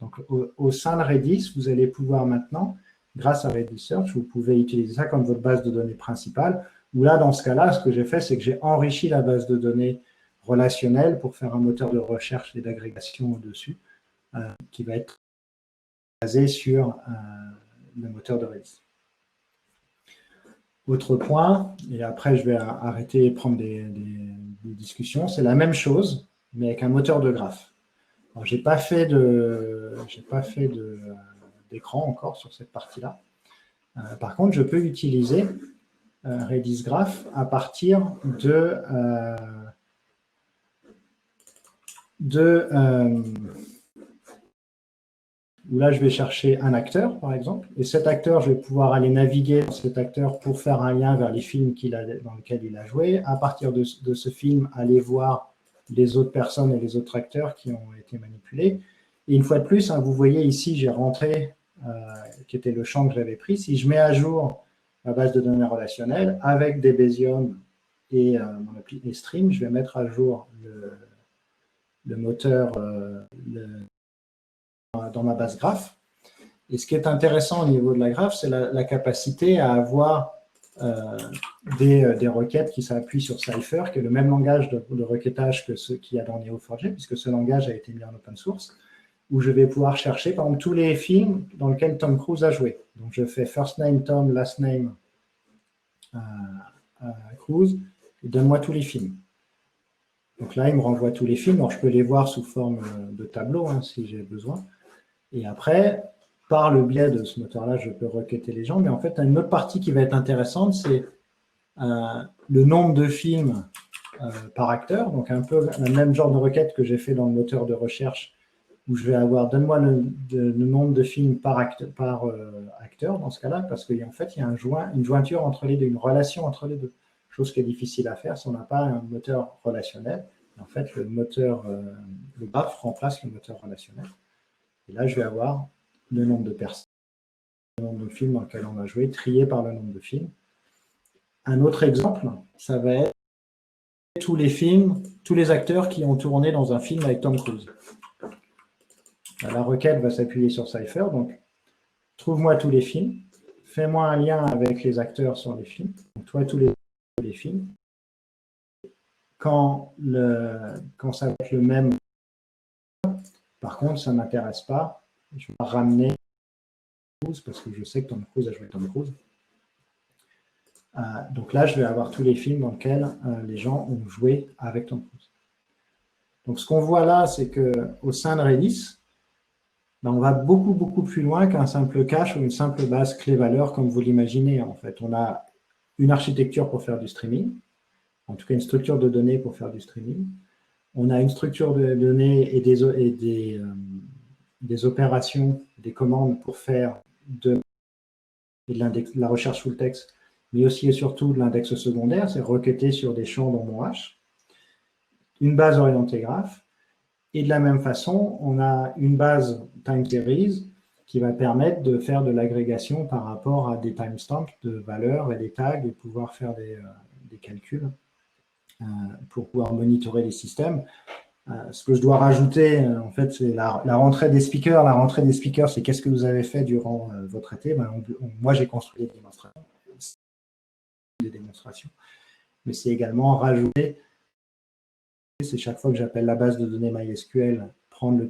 Donc, au sein de Redis, vous allez pouvoir maintenant, grâce à Redis Search, vous pouvez utiliser ça comme votre base de données principale. Ou là, dans ce cas-là, ce que j'ai fait, c'est que j'ai enrichi la base de données relationnelle pour faire un moteur de recherche et d'agrégation au-dessus, qui va être basé sur le moteur de Redis. Autre point, et après je vais arrêter et prendre des discussions, c'est la même chose, mais avec un moteur de graphe. Je n'ai pas fait d'écran encore sur cette partie-là. Par contre, je peux utiliser Redis Graph à partir où là, je vais chercher un acteur, par exemple, et cet acteur, je vais pouvoir aller naviguer dans cet acteur pour faire un lien vers les films dans lesquels il a joué. À partir de ce film, aller voir les autres personnes et les autres acteurs qui ont été manipulés. Et une fois de plus, vous voyez ici, j'ai rentré, qui était le champ que j'avais pris. Si je mets à jour ma base de données relationnelle avec des Bayesium et mon appli Stream, je vais mettre à jour le moteur dans ma base graph. Et ce qui est intéressant au niveau de la graph, c'est la capacité à avoir des requêtes qui s'appuient sur Cypher, qui est le même langage de requêtage que ce qu'il y a dans Neo4j, puisque ce langage a été mis en open source, où je vais pouvoir chercher, par exemple, tous les films dans lesquels Tom Cruise a joué. Donc, je fais first name Tom, last name Cruise, et donne-moi tous les films. Donc là, il me renvoie tous les films. Alors, je peux les voir sous forme de tableau, si j'ai besoin. Et après, par le biais de ce moteur-là, je peux requêter les gens. Mais en fait, une autre partie qui va être intéressante, c'est le nombre de films par acteur. Donc, un peu le même genre de requête que j'ai fait dans le moteur de recherche, où je vais avoir, donne-moi le nombre de films par acteur, dans ce cas-là, parce qu'en fait, il y a une jointure entre les deux, une relation entre les deux. Chose qui est difficile à faire si on n'a pas un moteur relationnel. En fait, le graph remplace le moteur relationnel. Et là, je vais avoir le nombre de personnes, le nombre de films dans lesquels on a joué, trié par le nombre de films. Un autre exemple, ça va être tous les films, tous les acteurs qui ont tourné dans un film avec Tom Cruise. La requête va s'appuyer sur Cypher, donc trouve-moi tous les films, fais-moi un lien avec les acteurs sur les films, donc toi tous les films. Quand ça va être le même, par contre, ça ne m'intéresse pas. Je vais ramener Tom Cruise parce que je sais que Tom Cruise a joué Tom Cruise. Donc là, je vais avoir tous les films dans lesquels les gens ont joué avec Tom Cruise. Donc ce qu'on voit là, c'est qu'au sein de Redis, on va beaucoup, beaucoup plus loin qu'un simple cache ou une simple base clé-valeur comme vous l'imaginez. En fait, on a une architecture pour faire du streaming, en tout cas une structure de données pour faire du streaming. On a une structure de données et des opérations, des commandes pour faire de la recherche full text, mais aussi et surtout de l'index secondaire, c'est requêter sur des champs dans mon hash. Une base orientée graph. Et de la même façon, on a une base time series qui va permettre de faire de l'agrégation par rapport à des timestamps de valeurs et des tags et pouvoir faire des calculs pour pouvoir monitorer les systèmes. Ce que je dois rajouter, en fait, c'est la rentrée des speakers. La rentrée des speakers, c'est qu'est-ce que vous avez fait durant votre été. Moi, j'ai construit des démonstrations. Mais c'est également rajouter, c'est chaque fois que j'appelle la base de données MySQL, prendre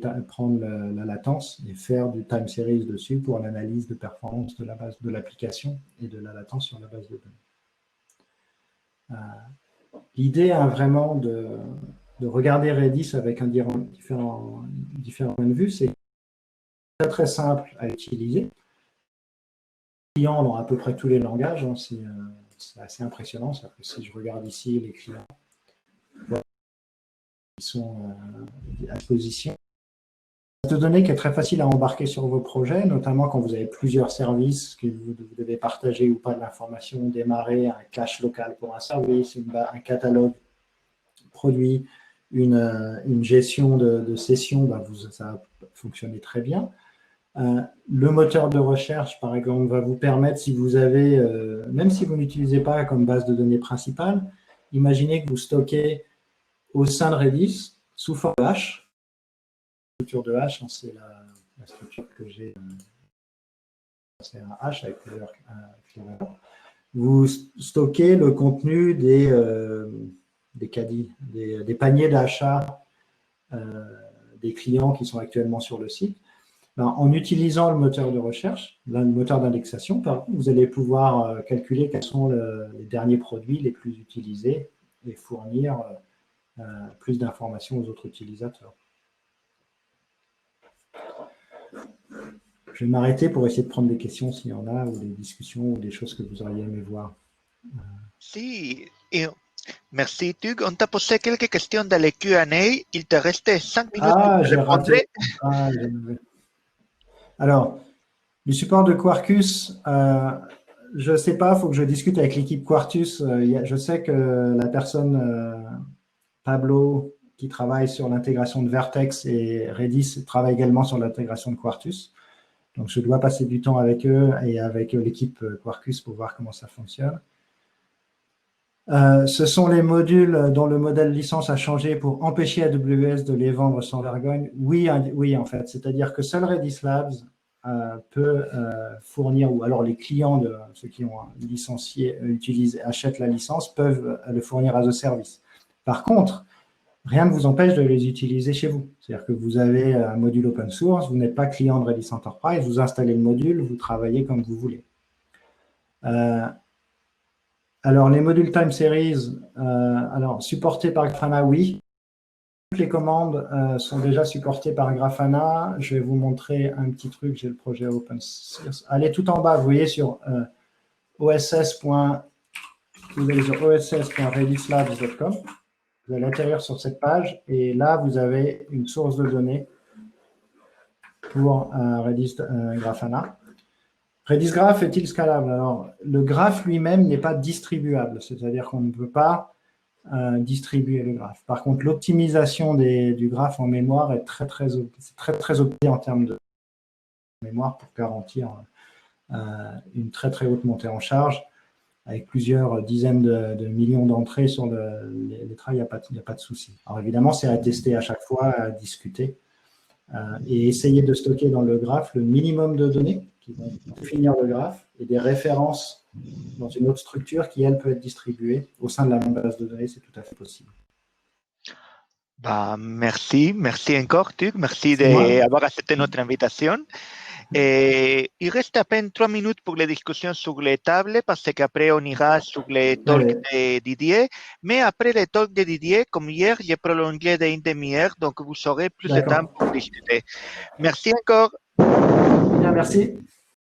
la latence et faire du time series dessus pour l'analyse de performance de la base de l'application et de la latence sur la base de données. L'idée vraiment de regarder Redis avec différents points de vue, c'est très très simple à utiliser. Les clients dans à peu près tous les langages, c'est assez impressionnant. Si je regarde ici les clients qui sont à disposition, base de données qui est très facile à embarquer sur vos projets, notamment quand vous avez plusieurs services que vous devez partager ou pas de l'information, démarrer un cache local pour un service, un catalogue produit, une gestion de session, ça va fonctionner très bien. Le moteur de recherche, par exemple, va vous permettre, si vous avez, même si vous n'utilisez pas comme base de données principale, imaginez que vous stockez au sein de Redis, sous forme de hash. La structure de hash, c'est la structure que j'ai, c'est un hash avec plusieurs valeurs. Vous stockez le contenu des caddies, des paniers d'achat des clients qui sont actuellement sur le site. En utilisant le moteur de recherche, le moteur d'indexation, vous allez pouvoir calculer quels sont les derniers produits les plus utilisés et fournir plus d'informations aux autres utilisateurs. Je vais m'arrêter pour essayer de prendre des questions s'il y en a, ou des discussions, ou des choses que vous auriez aimé voir. Si, merci Tug. On t'a posé quelques questions dans les Q&A. Il te restait 5 minutes pour j'ai répondre. raté. Alors, du support de Quarkus, je ne sais pas, il faut que je discute avec l'équipe Quartus. Je sais que la personne, Pablo, qui travaille sur l'intégration de Vertex et Redis, travaille également sur l'intégration de Quartus. Donc, je dois passer du temps avec eux et avec l'équipe Quarkus pour voir comment ça fonctionne. Ce sont les modules dont le modèle licence a changé pour empêcher AWS de les vendre sans vergogne. Oui, en fait. C'est-à-dire que seul Redis Labs peut fournir, ou alors les clients de ceux qui ont licencié, achètent la licence, peuvent le fournir as a service. Par contre, rien ne vous empêche de les utiliser chez vous. C'est-à-dire que vous avez un module open source, vous n'êtes pas client de Redis Enterprise, vous installez le module, vous travaillez comme vous voulez. Alors, les modules Time Series, supportés par Grafana, oui. Toutes les commandes sont déjà supportées par Grafana. Je vais vous montrer un petit truc. J'ai le projet open source. Allez tout en bas, vous voyez sur oss.redislabs.com. Vous allez atterrir sur cette page et là, vous avez une source de données pour Redis Grafana. Redis Graph est-il scalable? Alors, le graphe lui-même n'est pas distribuable, c'est-à-dire qu'on ne peut pas distribuer le graphe. Par contre, l'optimisation du graphe en mémoire est très optimisée en termes de mémoire pour garantir une très haute montée en charge avec plusieurs dizaines de millions d'entrées sur les traits, il n'y a pas de souci. Alors évidemment, c'est à tester à chaque fois, à discuter et essayer de stocker dans le graphe le minimum de données qui vont définir le graphe et des références dans une autre structure qui, elle, peut être distribuée au sein de la même base de données, c'est tout à fait possible. Merci encore, Tug. Merci d'avoir accepté notre invitation. Il reste à peine 3 minutes pour les discussions sur les tables, parce qu'après, on ira sur les talks de Didier. Mais après les talks de Didier, comme hier, j'ai prolongé d'une demi-heure, donc vous aurez plus de temps pour discuter. Merci encore. Bien, merci.